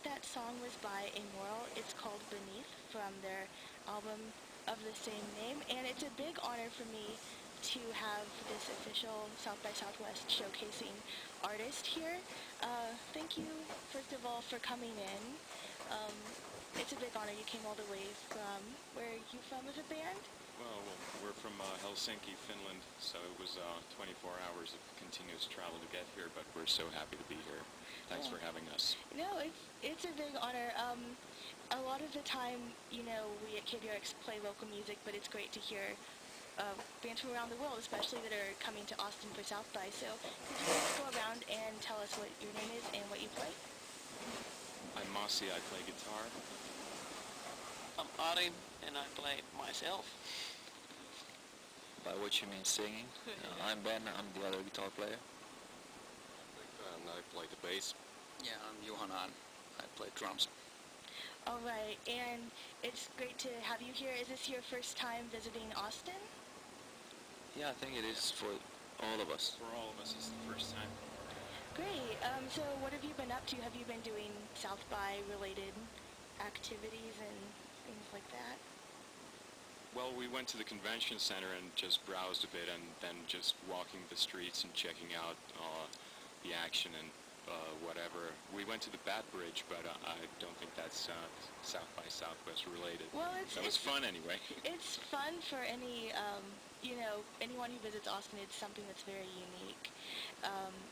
that song was by Amoral. It's called Beneath from their album of the same name, and it's a big honor for me to have this official South by Southwest showcasing artist here. Thank you, first of all, for coming in. Um, it's a big honor. You came all the way from, where are you from as a band? Well, we're from Helsinki, Finland, so it was 24 hours of continuous travel to get here, but we're so happy to be here. Thanks for having us. No, it's a big honor. A lot of the time, we at KRXV play local music, but it's great to hear bands from around the world, especially that are coming to Austin for South by. So could you just go around and tell us what your name is and what you play? I'm Masi, I play guitar. I'm Ari, and I play myself. By what you mean singing? I'm Ben, I'm the other guitar player. And I play the bass. Yeah, I'm Johanan. I play drums. All right, and it's great to have you here. Is this your first time visiting Austin? Yeah, I think it is for all of us. For all of us, it's the first time. Great. So what have you been up to? Have you been doing South by related activities and things like that? Well, we went to the convention center and just browsed a bit, and then just walking the streets and checking out the action and whatever. We went to the Bat Bridge, but I don't think that's South by Southwest related. Well, that was fun anyway. It's fun for any, anyone who visits Austin. It's something that's very unique.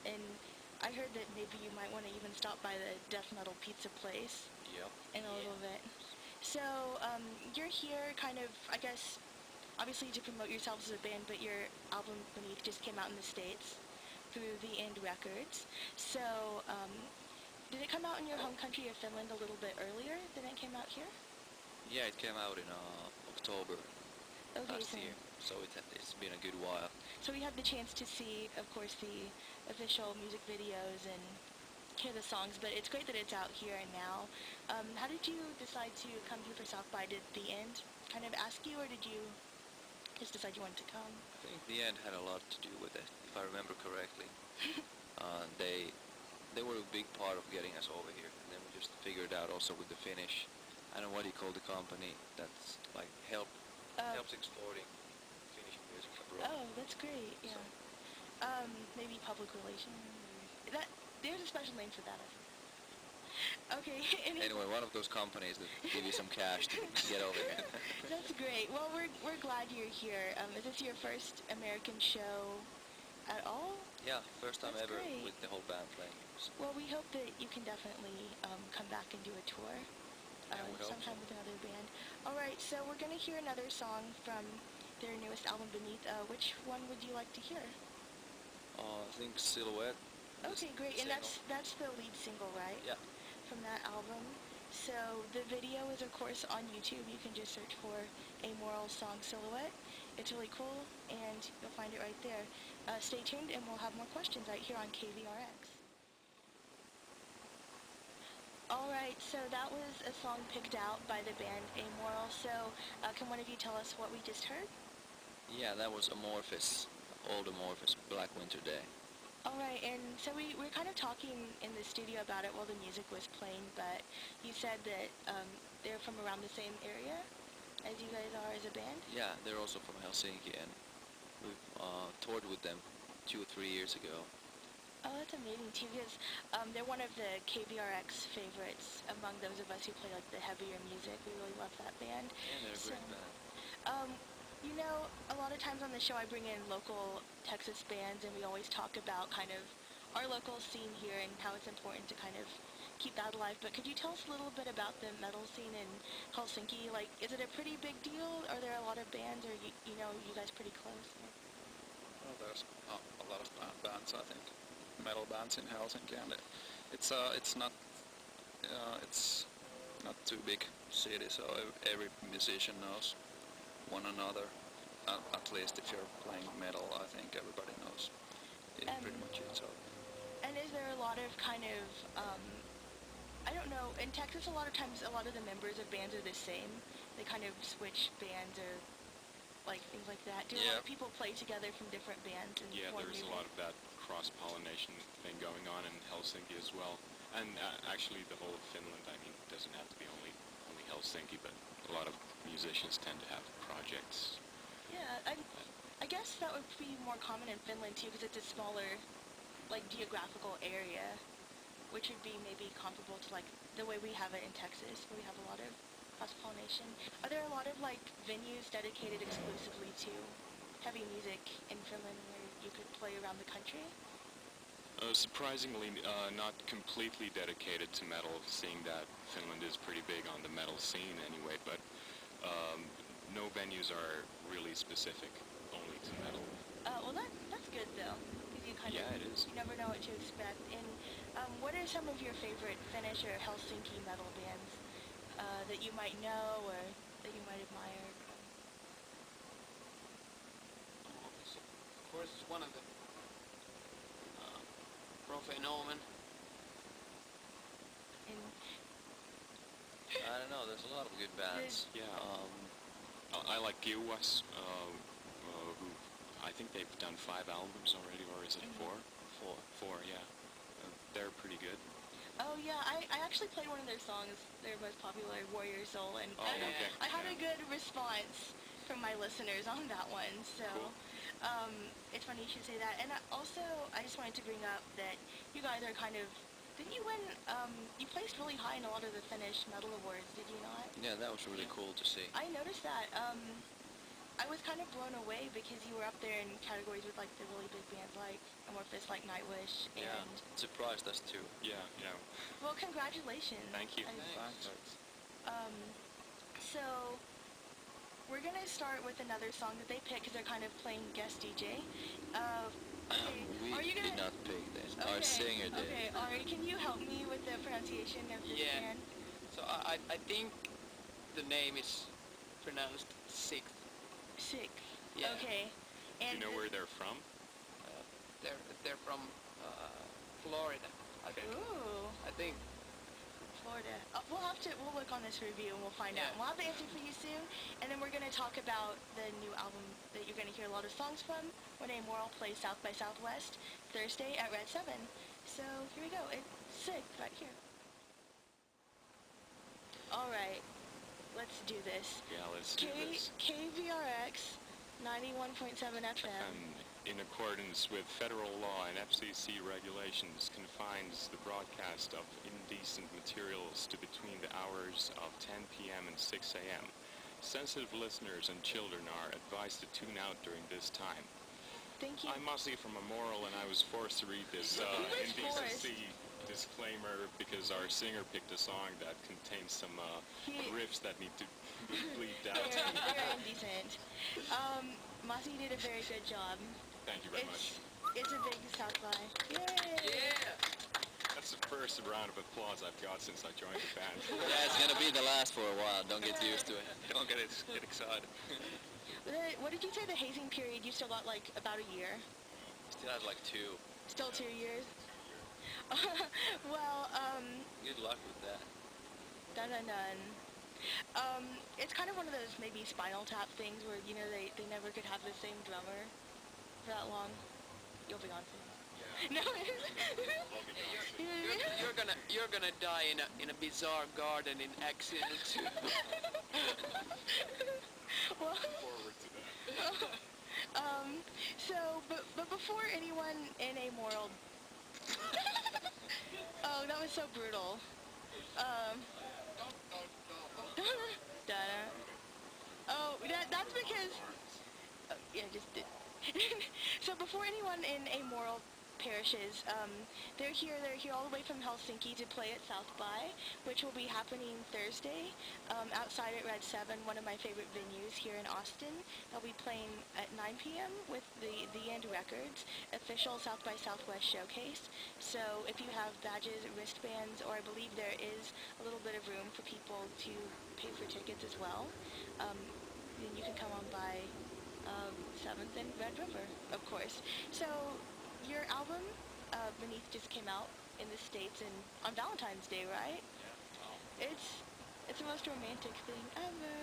And I heard that maybe you might want to even stop by the death metal pizza place. Yep. In a little bit. So, you're here kind of, I guess, obviously to promote yourselves as a band, but your album Beneath just came out in the States through the End Records. So, did it come out in your home country of Finland a little bit earlier than it came out here? Yeah, it came out in October last year, so it's been a good while. So we had the chance to see, of course, the official music videos and hear the songs, but it's great that it's out here and now. How did you decide to come here for South by? Did the End kind of ask you, or did you just decide you wanted to come? I think the End had a lot to do with it, if I remember correctly. They were a big part of getting us over here, and then we just figured out also with the Finnish, I don't know what you call the company, that's like helps exporting Finnish music abroad. Oh, that's great, yeah. Maybe public relations? There's a special name for that, I think. Okay. Anyway, one of those companies that give you some cash to get over here. That's great. Well, we're glad you're here. Is this your first American show at all? Yeah, first time That's ever great. with the whole band playing. Well, we hope that you can definitely come back and do a tour sometime with another band. All right, so we're going to hear another song from their newest album, Beneath. Which one would you like to hear? I think Silhouette. Okay, great. And that's the lead single, right? Yeah. From that album. So the video is, of course, on YouTube. You can just search for Amoral song Silhouette. It's really cool, and you'll find it right there. Stay tuned, and we'll have more questions right here on KVRX. All right, so that was a song picked out by the band Amoral. So can one of you tell us what we just heard? Yeah, that was Amorphis, Old Amorphis, Black Winter Day. All right, and so we were kind of talking in the studio about it while the music was playing, but you said that they're from around the same area as you guys are as a band? Yeah, they're also from Helsinki, and we've toured with them 2 or 3 years ago. Oh, that's amazing, too, because they're one of the KVRX favorites among those of us who play, like, the heavier music. We really love that band. Yeah, they're a great band. You know, a lot of times on the show I bring in local Texas bands, and we always talk about kind of our local scene here and how it's important to kind of keep that alive. But could you tell us a little bit about the metal scene in Helsinki? Like, is it a pretty big deal? Are there a lot of bands, or, you guys pretty close? Well, there's a lot of bands, I think. Metal bands in Helsinki, and it's not too big city, so every musician knows one another. At least if you're playing metal, I think everybody knows pretty much each other. And is there a lot of kind of, I don't know, in Texas a lot of times a lot of the members of bands are the same. They kind of switch bands or like things like that. Do a lot of people play together from different bands? And Yeah, there's a lot of that cross-pollination thing going on in Helsinki as well. And actually, the whole of Finland. I mean, it doesn't have to be only Helsinki, but a lot of musicians tend to have projects. Yeah, I guess that would be more common in Finland too, because it's a smaller, like, geographical area, which would be maybe comparable to like the way we have it in Texas, where we have a lot of cross-pollination. Are there a lot of like venues dedicated exclusively to heavy music in Finland where you could play around the country? Surprisingly, not completely dedicated to metal, seeing that Finland is pretty big on the metal scene anyway, but no venues are really specific only to metal. Well, that's good though, because you kind Yeah, of it is. you never know what to expect. And what are some of your favorite Finnish or Helsinki metal bands that you might know or that you might admire? Of course, one of the Profane Omen. And I don't know, there's a lot of good bands. Yeah. I like Kiuas, who I think they've done 5 albums already, or is it 4? 4, yeah. They're pretty good. oh yeah, I actually played one of their songs, their most popular, Warrior Soul, and Oh, okay. I had Yeah. a good response from my listeners on that one. So Cool. it's funny you should say that. And also, I just wanted to bring up that you guys are kind of, didn't you win? You placed really high in a lot of the Finnish metal awards, did you not? Yeah, that was really cool to see. I noticed that. I was kind of blown away because you were up there in categories with like the really big bands like Amorphis, like Nightwish, and Yeah, it surprised us too. Yeah. well, congratulations. Thank you. Thanks. So we're gonna start with another song that they picked because they're kind of playing guest DJ. Okay, We are you gonna? did not pick this. Okay, Our singer did. Okay, Ari, can you help me with the pronunciation of this Yeah. band? So I think the name is pronounced Sixth. Sick. Yeah. Okay. Do And you know where they're from? They're from Florida, I think. Ooh, I think. Florida. We'll look on this review and we'll find out. Yeah. We'll have the answer for you soon, and then we're gonna talk about the new album that you're gonna hear a lot of songs from when Amoral plays South by Southwest Thursday at Red 7. So here we go. It's sick right here. All right, let's do this. Yeah, let's do this. KVRX 91.7 FM. In accordance with federal law and FCC regulations, confines the broadcast of indecent materials to between the hours of 10 p.m. and 6 a.m. Sensitive listeners and children are advised to tune out during this time. Thank you. I'm Mossy from Amoral, and I was forced to read this Who was indecency disclaimer because our singer picked a song that contains some riffs that need to be bleeped out. They're indecent. Mossy did a very good job. Thank you very much. It's a big South by. Yay! Yeah. That's the first round of applause I've got since I joined the band. Yeah, it's gonna be the last for a while. Don't get used to it. Don't get excited. What did you say the hazing period? You still got like about a year? Still has like 2. Still 2 years? Well, Good luck with that. dun. It's kind of one of those maybe Spinal Tap things where, you know, they never could have the same drummer for that long. You'll be on soon. No. You're gonna die in a bizarre garden in accident. Well, Forward to that. but before anyone in Amoral... Oh, that was so brutal. Donna. Oh, that's because... yeah, just did. So before anyone in Amoral perishes, they're here all the way from Helsinki to play at South by, which will be happening Thursday, outside at Red 7, one of my favorite venues here in Austin. They'll be playing at 9 p.m. with the End Records official South by Southwest showcase. So if you have badges, wristbands, or I believe there is a little bit of room for people to pay for tickets as well, then you can come on by 7th and Red River, of course. So your album, Beneath, just came out in the States on Valentine's Day, right? Yeah. It's the most romantic thing ever.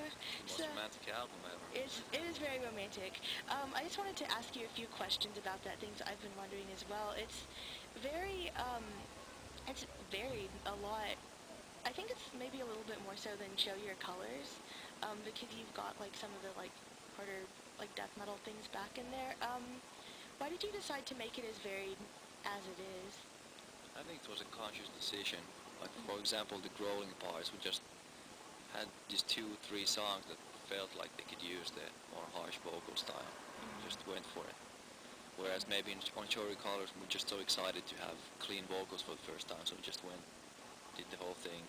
Most romantic album ever. It is very romantic. I just wanted to ask you a few questions about that, things I've been wondering as well. It's very varied a lot. I think it's maybe a little bit more so than Show Your Colors, because you've got like some of the like harder like death metal things back in there. Why did you decide to make it as varied as it is? I think it was a conscious decision. Like, for example, the growling parts, we just had these 2-3 songs that felt like they could use the more harsh vocal style. Just went for it. Whereas maybe on Show Your Colors, we're just so excited to have clean vocals for the first time, so we just went, did the whole thing,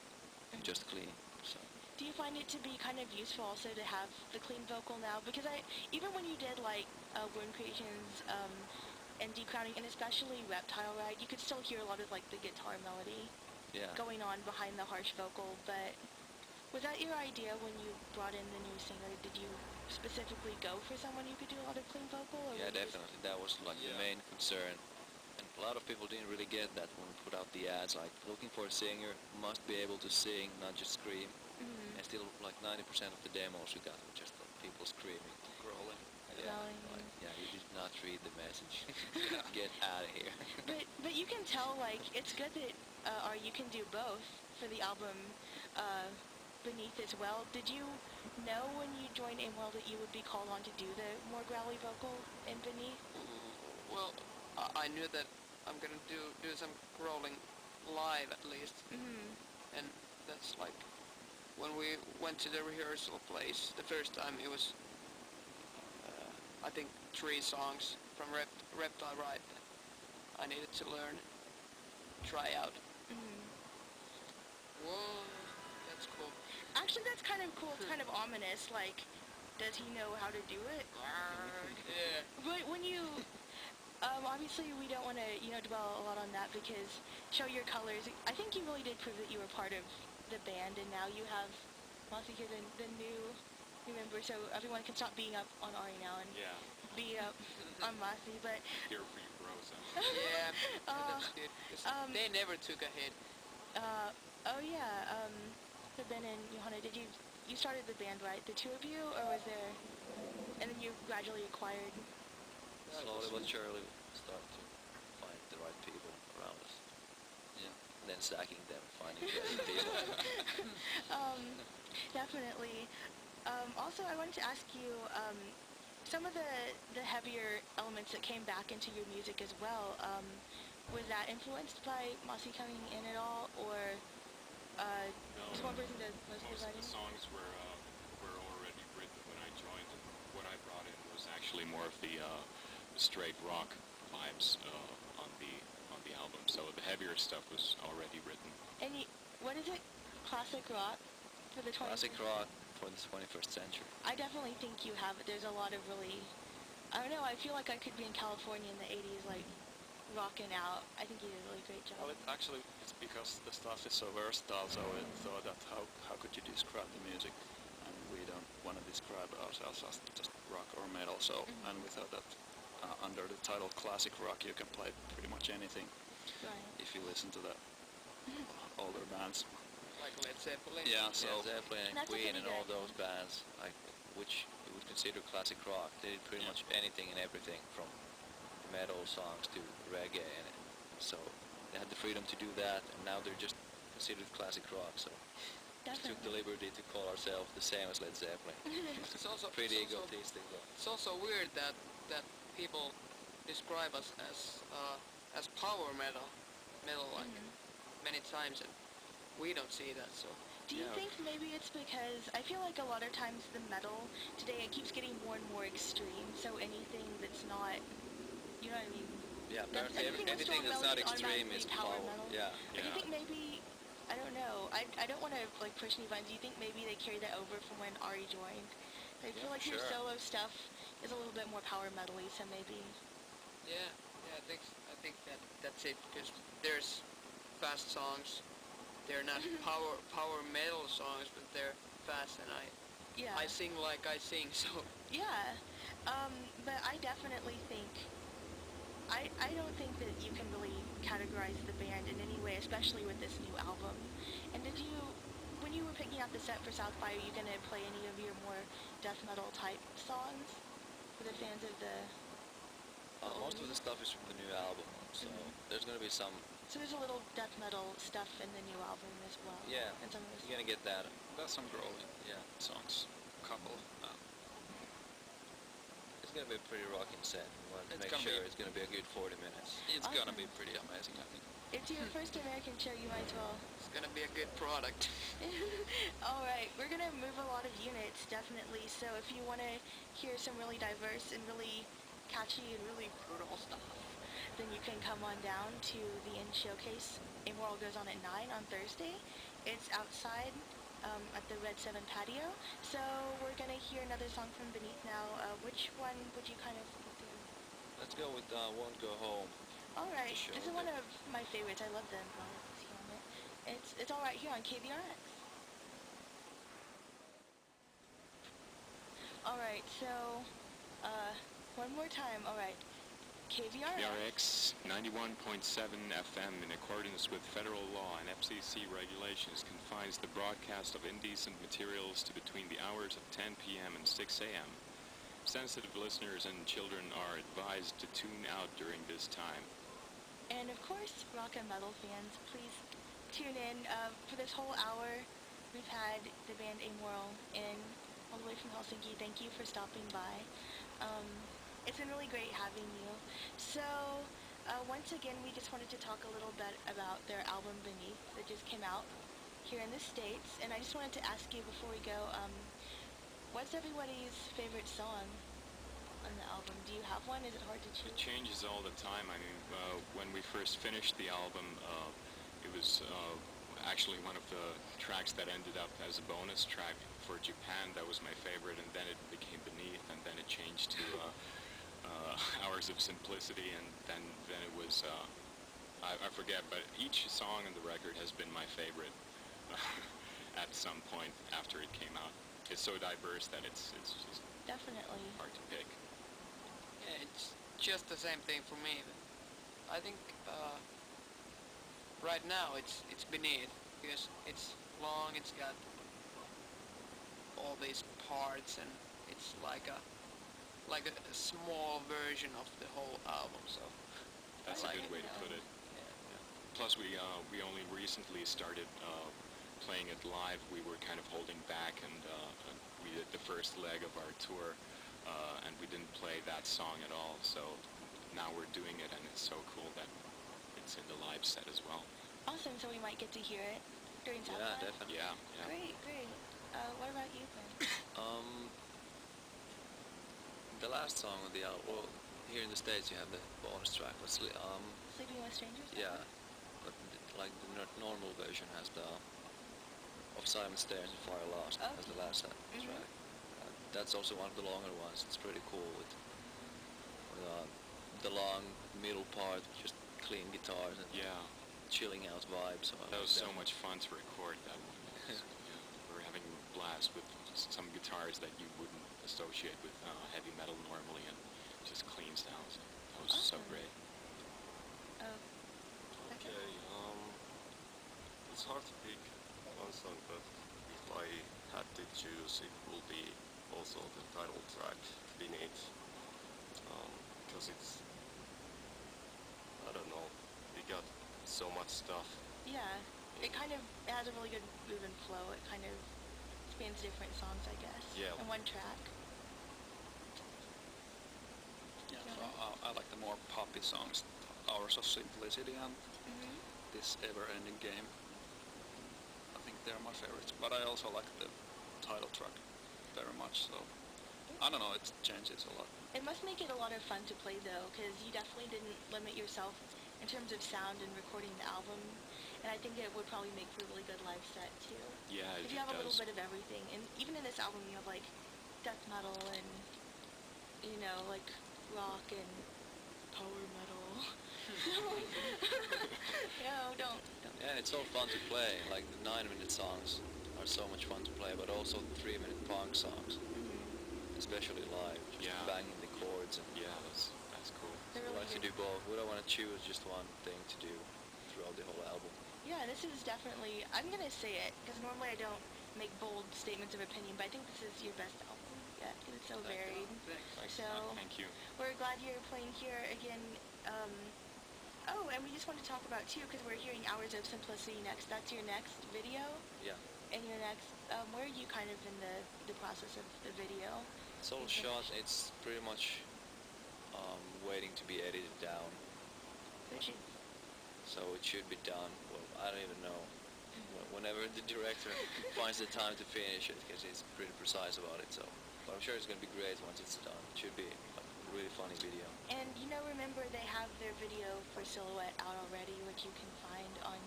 just clean. So. Do you find it to be kind of useful also to have the clean vocal now? Because even when you did like Wound Creations and Decrowning, and especially Reptile Ride, you could still hear a lot of like the guitar melody going on behind the harsh vocal. But was that your idea when you brought in the new singer? Did you specifically go for someone who could do a lot of clean vocal? Or Yeah, definitely. That was like the main concern. And a lot of people didn't really get that when we put out the ads. Like, looking for a singer must be able to sing, not just scream. And still, like 90% of the demos we got were just like, people screaming, growling. Like, you did not read the message. Get out of here. but you can tell like it's good that you can do both for the album Beneath as well. Did you know when you joined Amoral that you would be called on to do the more growly vocal in Beneath? Well, I knew that I'm gonna do some growling live at least, and that's like when we went to the rehearsal place the first time. It was I think 3 songs from Reptile Ride that I needed to learn, try out. Whoa, that's cool. Actually, that's kind of cool. It's kind of ominous. Like, does he know how to do it? Yeah. But when you, obviously we don't want to, dwell a lot on that because Show Your Colors, I think you really did prove that you were part of the band, and now you have Mossy here, the new member, so everyone can stop being up on Ari now and be up on Mossy. But Here for you, bros. Yeah, that's good. 'Cause they never took a hit. Oh yeah, so Ben and Johanna, you started the band, right? The two of you, or was there, and then you gradually acquired? Slowly but surely we start to find the right people around us. Yeah. And then sacking them, finding the right people. Definitely. Also, I wanted to ask you, some of the heavier elements that came back into your music as well, was that influenced by Mossy coming in at all, or just one person does most of the Most of writing? the songs were already written when I joined, and what I brought in was actually more of the straight rock vibes on the album. So the heavier stuff was already written. And what is it? Classic rock for the 20th? Classic rock for the 21st century. I definitely think you have it. There's a lot of really, I don't know, I feel like I could be in California in the 80s, like, rocking out. I think you did a really great job. Well, it's because the stuff is so versatile, so I thought that how could you describe the music? And we don't want to describe ourselves as just rock or metal, so, and we thought that under the title classic rock you can play pretty much anything. Right. If you listen to the older bands. Like Led Zeppelin. Yeah, so Led Zeppelin and That's a Queen pretty and all good- those bands, like, which you would consider classic rock. They did pretty much anything and everything from metal songs to reggae, and so they had the freedom to do that, and now they're just considered classic rock. So we took the Definitely. liberty to call ourselves the same as Led Zeppelin. It's also Pretty it's also, egotistic, though. it's also weird that people describe us as power metal like many times, and we don't see that. So Do you think maybe it's because I feel like a lot of times the metal today, it keeps getting more and more extreme, so anything that's not, you know what I mean? Yeah, That's- apparently anything with anything strong that's not melody extreme is automatically power power. metal. Yeah. Do you think maybe, I don't know, I don't want to like push any buttons. Do you think maybe they carried that over from when Ari joined? I feel like your sure. solo stuff is a little bit more power metal-y, so maybe. yeah, I think that's it, because there's fast songs. They're not power metal songs, but they're fast, and Yeah. I sing like I sing, so Yeah, but I definitely think, I don't think that you can really categorize the band in any way, especially with this new album. And when you were picking out the set for South by, are you going to play any of your more death metal type songs for the fans of the Most of the stuff is from the new album, so there's going to be some So there's a little death metal stuff in the new album as well. Yeah, And some of the you're gonna get that. There's some growling Yeah, songs, couple. it's gonna be a pretty rocking set. We want to It's make gonna sure be- it's gonna be a good 40 minutes. It's gonna be Awesome. pretty amazing, I think. It's your first American show, you might as well. It's gonna be a good product. All right, we're gonna move a lot of units, definitely. So if you want to hear some really diverse and really catchy and really brutal stuff, then you can come on down to the In Showcase. Amoral goes on at 9 on Thursday. It's outside at the Red 7 patio. So we're gonna hear another song from Beneath now. Which one would you kind of do? Let's go with Won't Go Home. All right, show this is one of my favorites. I love the melodies here on it. It's all right here on KBRX. All right, so one more time. All right, KBRX. KRX 91.7 FM, in accordance with federal law and FCC regulations, confines the broadcast of indecent materials to between the hours of 10 p.m. and 6 a.m. Sensitive listeners and children are advised to tune out during this time. And of course, rock and metal fans, please tune in. For this whole hour, we've had the band Amoral in all the way from Helsinki. Thank you for stopping by. It's been really great having you. So, once again, we just wanted to talk a little bit about their album Beneath that just came out here in the States. And I just wanted to ask you before we go, what's everybody's favorite song on the album? Do you have one? Is it hard to choose? It changes all the time. I mean, when we first finished the album, it was actually one of the tracks that ended up as a bonus track for Japan. That was my favorite, and then it became Beneath, and then it changed to Hours of Simplicity, and then it was, I forget, but each song on the record has been my favorite at some point after it came out. It's so diverse that it's just Definitely. hard to pick. Yeah, it's just the same thing for me. I think right now it's Beneath because it's long. It's got all these parts, and it's like a small version of the whole album. So That's I a like good way to put it. Yeah. Plus, we only recently started playing it live. We were kind of holding back, and we did the first leg of our tour, and we didn't play that song at all. So now we're doing it, and it's so cool that it's in the live set as well. Awesome, so we might get to hear it during South Yeah, by? definitely. Yeah. Great, great. What about you, Ben? The last song of the album, well, here in the States you have the bonus track, but Sleeping with Strangers? yeah, but like the normal version has the of Silent Stairs and Fire Lost as the last Mhm. track. That's also one of the longer ones. It's pretty cool with the long middle part, just clean guitars and Yeah, chilling out vibe. So I that was like so much fun to record that one. We're having a blast with some guitars that you wouldn't associate with heavy metal normally, and just clean sounds. That was so Awesome. great. Oh, Okay, it's hard to pick one song, but if I had to choose, it will be also the title track, Beneath, because it's, I don't know, we got so much stuff. yeah. It kind of has a really good move and flow. It kind of spans different songs, I guess, Yeah. in one track. Yeah, so I like the more poppy songs, Hours of Simplicity and Mm-hmm. this Ever-Ending Game. I think they're my favorites, but I also like the title track very much, so I don't know, it changes a lot. It must make it a lot of fun to play, though, because you definitely didn't limit yourself in terms of sound and recording the album. And I think it would probably make for a really good live set, too. Yeah, it Because you have a little does. bit of everything. And even in this album, you have, like, death metal and, you know, like, rock and power metal. No, don't. Yeah, it's so fun to play. Like the 9-minute songs are so much fun to play, but also the 3-minute punk songs, Mhm. especially live, just Yeah. banging the chords. And Yeah, that's cool. They're we really like to good. do both. We don't want to choose just one thing to do throughout the whole album. Yeah, this is definitely, I'm going to say it, because normally I don't make bold statements of opinion, but I think this is your best album yet, because it's so varied. Thanks. So, Thank you. we're glad you're playing here again. Oh, and we just want to talk about too, because we're hearing Hours of Simplicity next. That's your next video? Yeah. And your next, where are you kind of in the process of the video? It's all You shot. finished? It's pretty much waiting to be edited down. Which is, So it should be done. Well, I don't even know. Whenever the director finds the time to finish it, because he's pretty precise about it. So, but I'm sure it's gonna be great once it's done. It should be a really funny video. and remember they have their video for Silhouette out already, which you can find on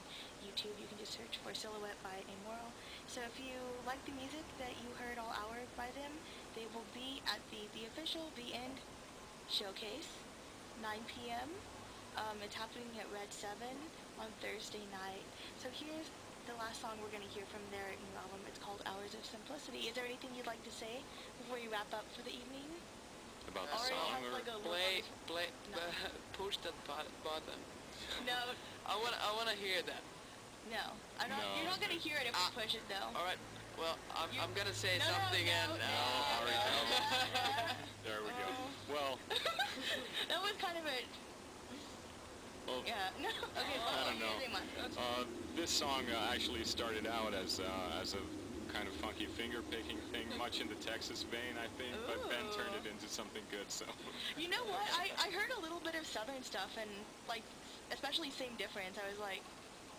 YouTube. You can just search for Silhouette by Amoral. So if you like the music that you heard all hour by them, they will be at the official The End showcase, 9 p.m. It's happening at Red 7 on Thursday night. So here's the last song we're going to hear from their new album. It's called Hours of Simplicity. Is there anything you'd like to say before you wrap up for the evening? About the Already song, has or like a Play, No. push that button. No, I wanna hear that. no. I'm not. No. You're not going to hear it if we push it though. All right. Well, You- I'm gonna say No, no, something no, and. no. Ari, no. There we go. Well, That was kind of a. well, Yeah. No. Okay. I don't know. This song actually started out as a kind of funky finger-picking thing, much in the Texas vein, I think, but Ben turned it into something good, so... You know what? I heard a little bit of Southern stuff, and like, especially Same Difference. I was like,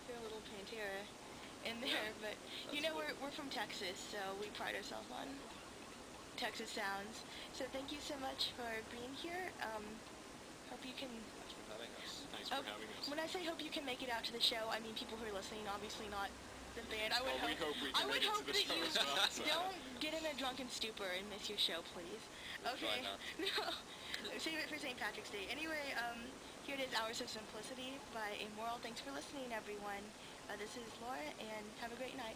they're a little Pantera in there, but we're from Texas, so we pride ourselves on Texas sounds. So thank you so much for being here. Hope you can. Thanks for having us. Thanks for having us. When I say hope you can make it out to the show, I mean people who are listening, obviously not the band. I would Well, we hope we can I would make it hope to the that show you as well, so. don't get in a drunken stupor and miss your show, please. We'll Okay. try not. No. Save it for St. Patrick's Day. Anyway, here it is, Hours of Simplicity by Amoral. Thanks for listening, everyone. This is Laura, and have a great night.